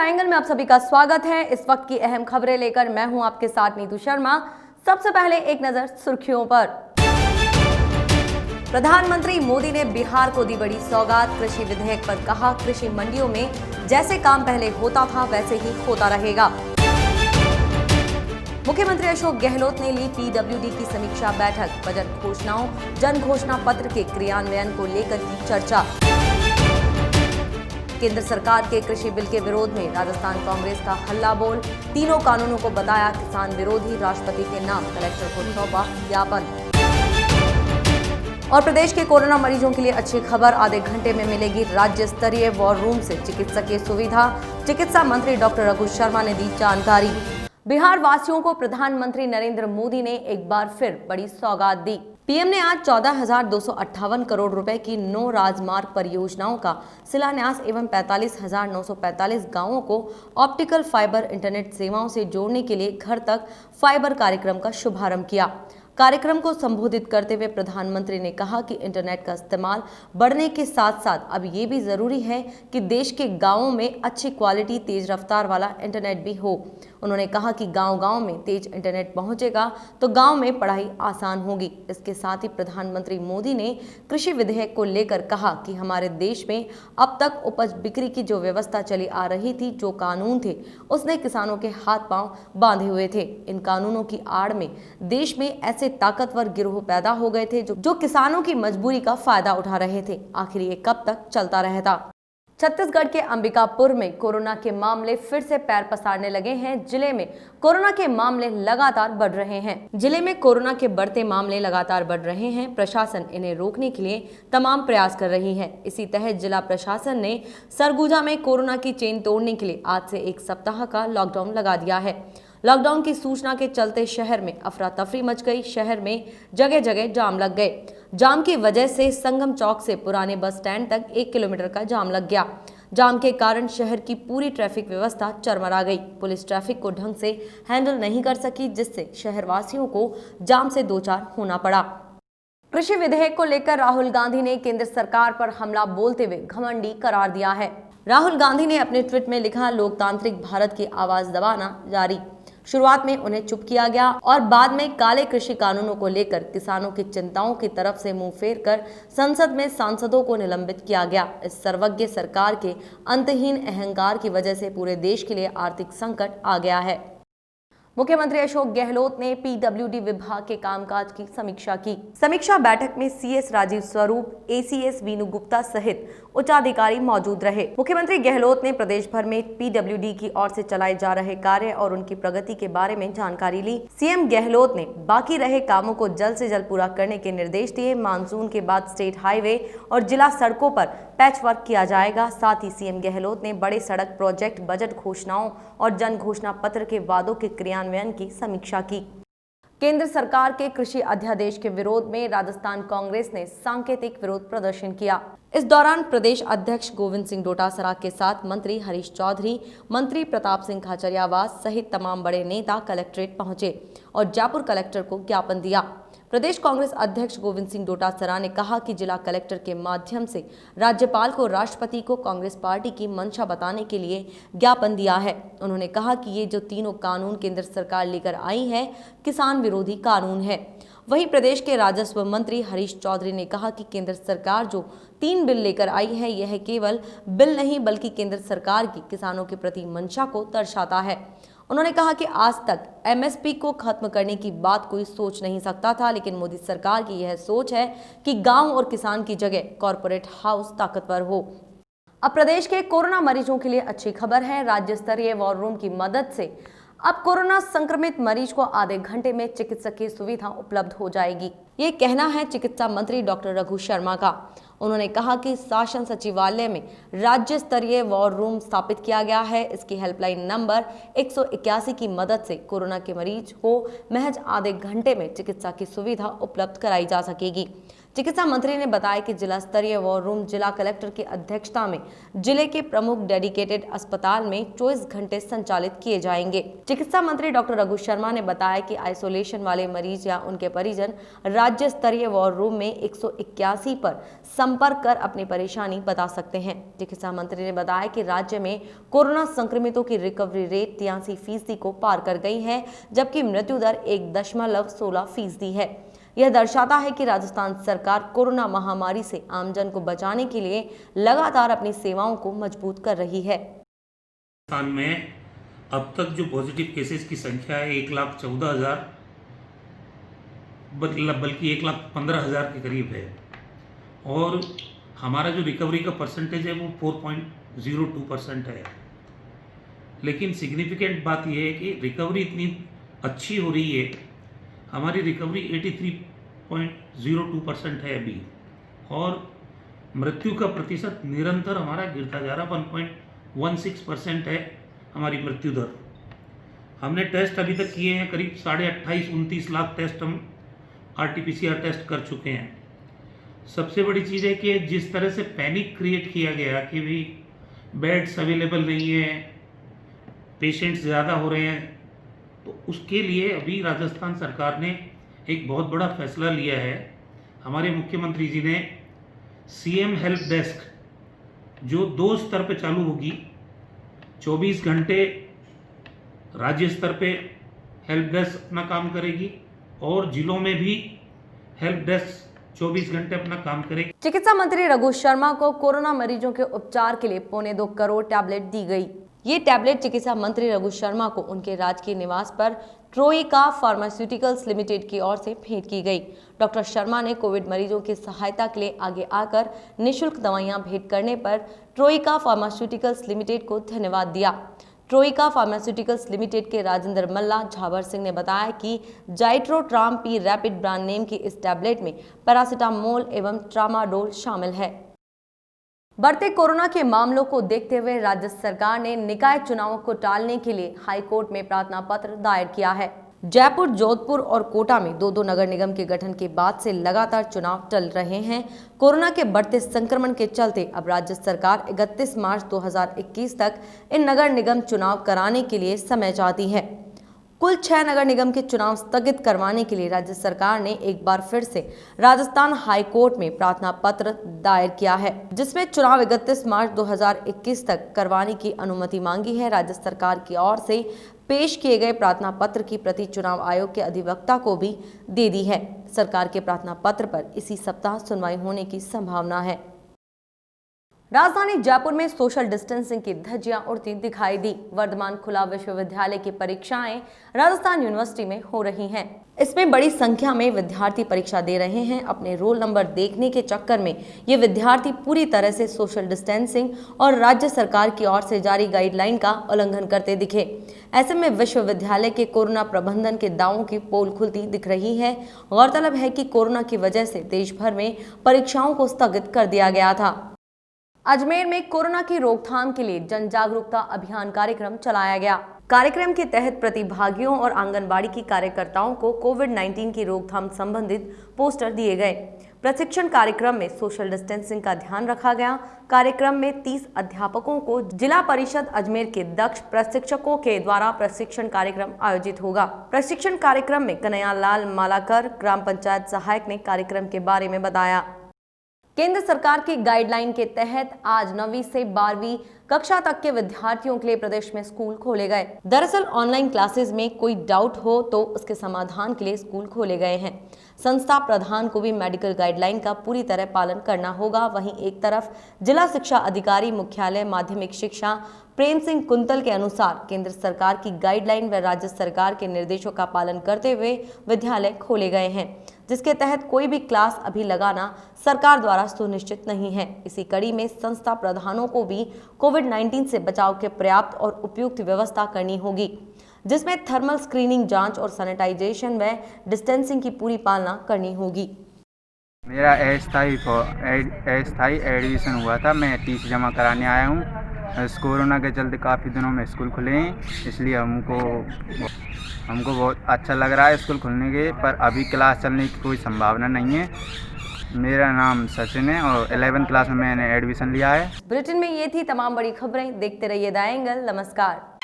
Angle में आप सभी का स्वागत है। इस वक्त की अहम खबरें लेकर मैं हूं आपके साथ नीतू शर्मा। सबसे पहले एक नजर सुर्खियों पर। प्रधानमंत्री मोदी ने बिहार को दी बड़ी सौगात। कृषि विधेयक पर कहा, कृषि मंडियों में जैसे काम पहले होता था वैसे ही होता रहेगा। मुख्यमंत्री अशोक गहलोत ने ली पीडब्ल्यूडी की समीक्षा बैठक। बजट घोषणाओं, जन घोषणा पत्र के क्रियान्वयन को लेकर की चर्चा। केंद्र सरकार के कृषि बिल के विरोध में राजस्थान कांग्रेस का हल्ला बोल। तीनों कानूनों को बताया किसान विरोधी। राष्ट्रपति के नाम कलेक्टर को सौंपा ज्ञापन। और प्रदेश के कोरोना मरीजों के लिए अच्छी खबर, आधे घंटे में मिलेगी राज्य स्तरीय वॉर रूम से चिकित्सकीय सुविधा। चिकित्सा मंत्री डॉक्टर रघु शर्मा ने दी जानकारी। बिहार वासियों को प्रधानमंत्री नरेंद्र मोदी ने एक बार फिर बड़ी सौगात दी। पीएम ने आज 14,258 करोड़ रुपए की 9 राजमार्ग परियोजनाओं का शिलान्यास एवं 45,945 गांवों को ऑप्टिकल फाइबर इंटरनेट सेवाओं से जोड़ने के लिए घर तक फाइबर कार्यक्रम का शुभारंभ किया। कार्यक्रम को संबोधित करते हुए प्रधानमंत्री ने कहा कि इंटरनेट का इस्तेमाल बढ़ने के साथ साथ अब ये भी जरूरी है कि देश के गांवों में अच्छी क्वालिटी तेज रफ्तार वाला इंटरनेट भी हो। उन्होंने कहा कि गांव-गांव में तेज इंटरनेट पहुंचेगा तो गांव में पढ़ाई आसान होगी। इसके साथ ही प्रधानमंत्री मोदी ने कृषि विधेयक को लेकर कहा कि हमारे देश में अब तक उपज बिक्री की जो व्यवस्था चली आ रही थी, जो कानून थे, उसने किसानों के हाथ पांव बांधे हुए थे। इन कानूनों की आड़ में देश में ऐसे ताकतवर गिरोह पैदा हो गए थे जो किसानों की मजबूरी का फायदा उठा रहे थे। आखिर ये कब तक चलता रहता। छत्तीसगढ़ के अंबिकापुर में कोरोना के मामले फिर से पैर पसारने लगे हैं। जिले में कोरोना के मामले लगातार बढ़ रहे हैं। जिले में कोरोना के बढ़ते मामले लगातार बढ़ रहे हैं। प्रशासन इन्हें रोकने के लिए तमाम प्रयास कर रही है। इसी तहत जिला प्रशासन ने सरगुजा में कोरोना की चेन तोड़ने के लिए आज से 1 सप्ताह का लॉकडाउन लगा दिया है। लॉकडाउन की सूचना के चलते शहर में अफरा तफरी मच गई। शहर में जगह जगह जाम लग गए। जाम की वजह से संगम चौक से पुराने बस स्टैंड तक 1 किलोमीटर का जाम लग गया। जाम के कारण शहर की पूरी ट्रैफिक व्यवस्था चरमरा गई। पुलिस ट्रैफिक को ढंग से हैंडल नहीं कर सकी, जिससे शहरवासियों को जाम से दो चार होना पड़ा। कृषि विधेयक को लेकर राहुल गांधी ने केंद्र सरकार पर हमला बोलते हुए घमंडी करार दिया है। राहुल गांधी ने अपने ट्वीट में लिखा, लोकतांत्रिक भारत की आवाज दबाना जारी। शुरुआत में उन्हें चुप किया गया और बाद में काले कृषि कानूनों को लेकर किसानों की चिंताओं की तरफ से मुंह फेर कर संसद में सांसदों को निलंबित किया गया। इस सर्वज्ञ सरकार के अंतहीन अहंकार की वजह से पूरे देश के लिए आर्थिक संकट आ गया है। मुख्यमंत्री अशोक गहलोत ने पीडब्ल्यूडी विभाग के कामकाज की समीक्षा की। समीक्षा बैठक में सीएस राजीव स्वरूप, एसीएस वीनू गुप्ता सहित उच्चाधिकारी मौजूद रहे। मुख्यमंत्री गहलोत ने प्रदेश भर में पीडब्ल्यूडी की ओर से चलाए जा रहे कार्य और उनकी प्रगति के बारे में जानकारी ली। सीएम गहलोत ने बाकी रहे कामों को जल्द से जल्द पूरा करने के निर्देश दिए। मानसून के बाद स्टेट हाईवे और जिला सड़कों पर पैच वर्क किया जाएगा। साथ ही सीएम गहलोत ने बड़े सड़क प्रोजेक्ट, बजट घोषणाओं और जन घोषणा पत्र के वादों के क्रियान्वयन की समीक्षा की। केंद्र सरकार के कृषि अध्यादेश के विरोध में राजस्थान कांग्रेस ने सांकेतिक विरोध प्रदर्शन किया। इस दौरान प्रदेश अध्यक्ष गोविंद सिंह डोटासरा के साथ मंत्री हरीश चौधरी, मंत्री प्रताप सिंह खाचरियावास सहित तमाम बड़े नेता कलेक्ट्रेट पहुंचे और जयपुर कलेक्टर को ज्ञापन दिया। प्रदेश कांग्रेस अध्यक्ष गोविंद सिंह डोटासरा ने कहा कि जिला कलेक्टर के माध्यम से राज्यपाल को राष्ट्रपति को कांग्रेस पार्टी की मंशा बताने के लिए ज्ञापन दिया है। उन्होंने कहा कि ये जो तीनों कानून केंद्र सरकार लेकर आई है, किसान विरोधी कानून है। वहीं प्रदेश के राजस्व मंत्री हरीश चौधरी ने कहा कि केंद्र सरकार जो 3 बिल लेकर आई है, यह केवल बिल नहीं बल्कि केंद्र सरकार की किसानों के प्रति मंशा को दर्शाता है। उन्होंने कहा कि आज तक एमएसपी को खत्म करने की बात कोई सोच नहीं सकता था, लेकिन मोदी सरकार की यह सोच है कि गांव और किसान की जगह कॉरपोरेट हाउस ताकतवर हो। अब प्रदेश के कोरोना मरीजों के लिए अच्छी खबर है। राज्य स्तरीय वॉर रूम की मदद से अब कोरोना संक्रमित मरीज को आधे घंटे में चिकित्सकीय सुविधा उपलब्ध हो जाएगी। ये कहना है चिकित्सा मंत्री डॉक्टर रघु शर्मा का। उन्होंने कहा कि शासन सचिवालय में राज्य स्तरीय वॉर रूम स्थापित किया गया है। इसकी हेल्पलाइन नंबर 181 की मदद से कोरोना के मरीज को महज आधे घंटे में चिकित्सा की सुविधा उपलब्ध कराई जा सकेगी। चिकित्सा मंत्री ने बताया कि जिला स्तरीय वॉर रूम जिला कलेक्टर की अध्यक्षता में जिले के प्रमुख डेडिकेटेड अस्पताल में 24 घंटे संचालित किए जाएंगे। चिकित्सा मंत्री डॉक्टर रघु शर्मा ने बताया कि आइसोलेशन वाले मरीज या उनके परिजन राज्य स्तरीय वॉर रूम में 181 पर संपर्क कर अपनी परेशानी बता सकते हैं। चिकित्सा मंत्री ने बताया कि राज्य में कोरोना संक्रमितों की रिकवरी रेट 83% को पार कर गई है, जबकि मृत्यु दर 1.16% है। यह दर्शाता है कि राजस्थान सरकार कोरोना महामारी से आमजन को बचाने के लिए लगातार अपनी सेवाओं को मजबूत कर रही है। राजस्थान में अब तक जो पॉजिटिव केसेस की संख्या है 1,14,000 बल्कि 1,15,000 के करीब है और हमारा जो रिकवरी का परसेंटेज है वो 4.02% है। लेकिन सिग्निफिकेंट बात यह है कि रिकवरी इतनी अच्छी हो रही है, हमारी रिकवरी 83.02% है अभी और मृत्यु का प्रतिशत निरंतर हमारा गिरता जा रहा 1.16% है हमारी मृत्यु दर। हमने टेस्ट अभी तक किए हैं करीब 28-29 लाख टेस्ट हम RT-PCR टेस्ट कर चुके हैं। सबसे बड़ी चीज़ है कि जिस तरह से पैनिक क्रिएट किया गया कि भाई बेड्स अवेलेबल नहीं है, पेशेंट्स ज़्यादा हो रहे हैं, तो उसके लिए अभी राजस्थान सरकार ने एक बहुत बड़ा फैसला लिया है। हमारे मुख्यमंत्री जी ने CM हेल्प डेस्क जो 2 स्तर पे चालू होगी, 24 घंटे राज्य स्तर पे हेल्प डेस्क अपना काम करेगी और जिलों में भी हेल्प डेस्क 24 घंटे अपना काम करेगी। चिकित्सा मंत्री रघु शर्मा को कोरोना मरीजों के उपचार के लिए 2.25 करोड़ टैबलेट दी गई। ये टैबलेट चिकित्सा मंत्री रघु शर्मा को उनके राजकीय निवास पर ट्रोइका फार्मास्यूटिकल्स लिमिटेड की ओर से भेंट की गई। डॉक्टर शर्मा ने कोविड मरीजों की सहायता के लिए आगे आकर निःशुल्क दवाइयां भेंट करने पर ट्रोइका फार्मास्यूटिकल्स लिमिटेड को धन्यवाद दिया। ट्रोइका फार्मास्यूटिकल्स लिमिटेड के राजेंद्र मल्ला झाबर सिंह ने बताया कि जाइट्रोट्राम पी रैपिड ब्रांड नेम की इस टैबलेट में पैरासिटामोल एवं ट्रामाडोल शामिल है। बढ़ते कोरोना के मामलों को देखते हुए राज्य सरकार ने निकाय चुनावों को टालने के लिए हाईकोर्ट में प्रार्थना पत्र दायर किया है। जयपुर, जोधपुर और कोटा में 2-2 नगर निगम के गठन के बाद से लगातार चुनाव टल रहे हैं। कोरोना के बढ़ते संक्रमण के चलते अब राज्य सरकार 31 मार्च 2021 तक इन नगर निगम चुनाव कराने के लिए समय चाहती है। कुल 6 नगर निगम के चुनाव स्थगित करवाने के लिए राज्य सरकार ने एक बार फिर से राजस्थान हाई कोर्ट में प्रार्थना पत्र दायर किया है, जिसमें चुनाव 31 मार्च 2021 तक करवाने की अनुमति मांगी है। राज्य सरकार की ओर से पेश किए गए प्रार्थना पत्र की प्रति चुनाव आयोग के अधिवक्ता को भी दे दी है। सरकार के प्रार्थना पत्र पर इसी सप्ताह सुनवाई होने की संभावना है। राजधानी जयपुर में सोशल डिस्टेंसिंग की धज्जियां उड़ती दिखाई दी। वर्धमान खुला विश्वविद्यालय की परीक्षाएं राजस्थान यूनिवर्सिटी में हो रही हैं। इसमें बड़ी संख्या में विद्यार्थी परीक्षा दे रहे हैं। अपने रोल नंबर देखने के चक्कर में ये विद्यार्थी पूरी तरह से सोशल डिस्टेंसिंग और राज्य सरकार की ओर से जारी गाइडलाइन का उल्लंघन करते दिखे। ऐसे में विश्वविद्यालय के कोरोना प्रबंधन के दावों की पोल खुलती दिख रही है। गौरतलब है कि कोरोना की वजह से देश भर में परीक्षाओं को स्थगित कर दिया गया था। अजमेर में कोरोना की रोकथाम के लिए जन जागरूकता अभियान कार्यक्रम चलाया गया। कार्यक्रम के तहत प्रतिभागियों और आंगनबाड़ी की कार्यकर्ताओं को कोविड-19 की रोकथाम संबंधित पोस्टर दिए गए। प्रशिक्षण कार्यक्रम में सोशल डिस्टेंसिंग का ध्यान रखा गया। कार्यक्रम में 30 अध्यापकों को जिला परिषद अजमेर के दक्ष प्रशिक्षकों के द्वारा प्रशिक्षण कार्यक्रम आयोजित होगा। प्रशिक्षण कार्यक्रम में कन्हैयालाल मालाकर, ग्राम पंचायत सहायक ने कार्यक्रम के बारे में बताया। केंद्र सरकार की गाइडलाइन के तहत आज 9वीं से 12वीं कक्षा तक के विद्यार्थियों के लिए प्रदेश में स्कूल खोले गए। दरअसल ऑनलाइन क्लासेस में कोई डाउट हो तो उसके समाधान के लिए स्कूल खोले गए हैं। संस्था प्रधान को भी मेडिकल गाइडलाइन का पूरी तरह पालन करना होगा। वहीं एक तरफ जिला शिक्षा अधिकारी मुख्यालय माध्यमिक शिक्षा प्रेम सिंह कुंतल के अनुसार केंद्र सरकार की गाइडलाइन व राज्य सरकार के निर्देशों का पालन करते हुए विद्यालय खोले गए हैं, जिसके तहत कोई भी क्लास अभी लगाना सरकार द्वारा सुनिश्चित नहीं है। इसी कड़ी में संस्था प्रधानों को भी कोविड-19 से बचाव के पर्याप्त और उपयुक्त व्यवस्था करनी होगी, जिसमें थर्मल स्क्रीनिंग, जांच और सैनिटाइजेशन व डिस्टेंसिंग की पूरी पालना करनी होगी। मेरा अस्थायी एडमिशन हुआ था। मैं टीसी जमा कराने आया हूँ। इस कोरोना के चलते काफ़ी दिनों में स्कूल खुले हैं, इसलिए हमको बहुत अच्छा लग रहा है स्कूल खुलने के, पर अभी क्लास चलने की कोई संभावना नहीं है। मेरा नाम सचिन है और 11th क्लास में मैंने एडमिशन लिया है। बुलेटिन में ये थी तमाम बड़ी खबरें। देखते रहिए द एंगल। नमस्कार।